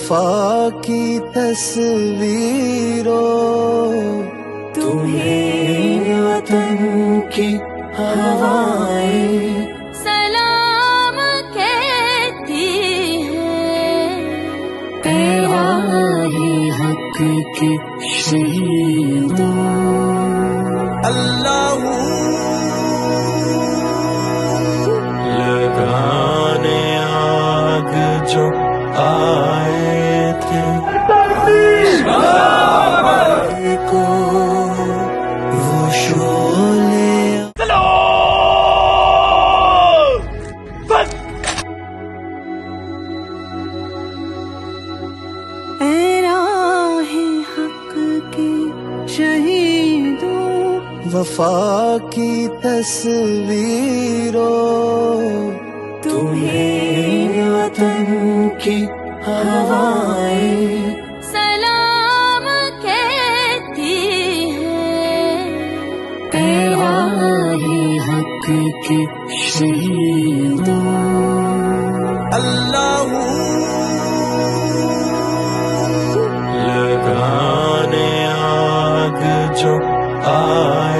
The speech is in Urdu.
وفا کی تصویروں تمہیں وطن کی ہوائیں سلام کہتی ہیں، اے راہ حق کے شہیدوں اللہ لگانے آگ جو آئے تھے کو وہ شعلے اے راہ حق کے شہیدوں وفا کی تصویروں تمہیں وطن کی ہوائیں سلام کہتی ہیں، اے راہ حق کے شہیدوں اللہ لگانے آگ جو آئے